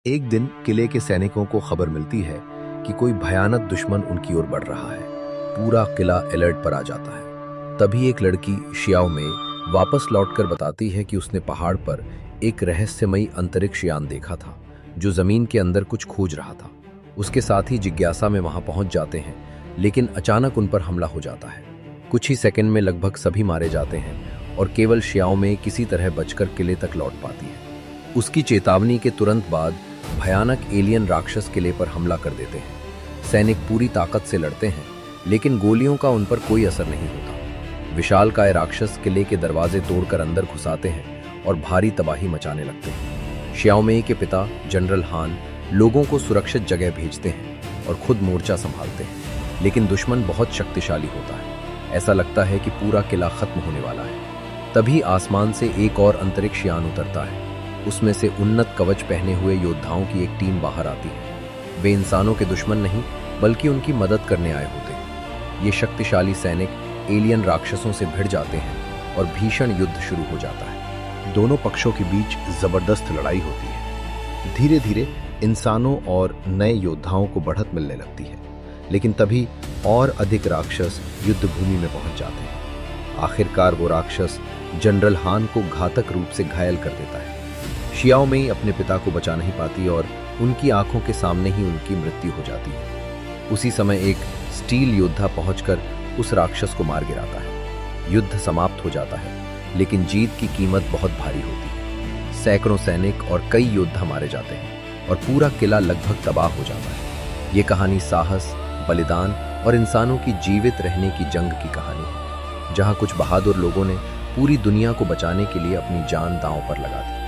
एक दिन किले के सैनिकों को खबर मिलती है कि कोई भयानक दुश्मन उनकी ओर बढ़ रहा है। पूरा किला अलर्ट पर आ जाता है। तभी एक लड़की शियाओ में वापस लौटकर बताती है कि उसने पहाड़ पर एक रहस्यमयी अंतरिक्ष यान देखा था जो जमीन के अंदर कुछ खोज रहा था। उसके साथ ही जिज्ञासा में वहां पहुंच जाते हैं, लेकिन अचानक उन पर हमला हो जाता है। कुछ ही सेकंड में लगभग सभी मारे जाते हैं और केवल शियाओ में किसी तरह बचकर किले तक लौट पाती है। उसकी चेतावनी के तुरंत बाद भयानक एलियन राक्षस किले पर हमला कर देते हैं। सैनिक पूरी ताकत से लड़ते हैं, लेकिन गोलियों का उन पर कोई असर नहीं होता। विशालकाय राक्षस किले के दरवाजे तोड़कर अंदर घुसाते हैं और भारी तबाही मचाने लगते हैं। शियाओ मेई के पिता जनरल हान लोगों को सुरक्षित जगह भेजते हैं और खुद मोर्चा संभालते हैं, लेकिन दुश्मन बहुत शक्तिशाली होता है। ऐसा लगता है कि पूरा किला खत्म होने वाला है। तभी आसमान से एक और अंतरिक्ष यान उतरता है। उसमें से उन्नत कवच पहने हुए योद्धाओं की एक टीम बाहर आती है। वे इंसानों के दुश्मन नहीं, बल्कि उनकी मदद करने आए होते हैं। ये शक्तिशाली सैनिक एलियन राक्षसों से भिड़ जाते हैं और भीषण युद्ध शुरू हो जाता है। दोनों पक्षों के बीच जबरदस्त लड़ाई होती है। धीरे धीरे इंसानों और नए योद्धाओं को बढ़त मिलने लगती है, लेकिन तभी और अधिक राक्षस युद्ध भूमि में पहुंच जाते हैं। आखिरकार वो राक्षस जनरल हान को घातक रूप से घायल कर देता है। शियाओ मेई अपने पिता को बचा नहीं पाती और उनकी आंखों के सामने ही उनकी मृत्यु हो जाती है। उसी समय एक स्टील योद्धा पहुंचकर उस राक्षस को मार गिराता है। युद्ध समाप्त हो जाता है, लेकिन जीत की कीमत बहुत भारी होती है। सैकड़ों सैनिक और कई योद्धा मारे जाते हैं और पूरा किला लगभग तबाह हो जाता है। ये कहानी साहस, बलिदान और इंसानों की जीवित रहने की जंग की कहानी है, जहां कुछ बहादुर लोगों ने पूरी दुनिया को बचाने के लिए अपनी जान दांव पर लगा दी।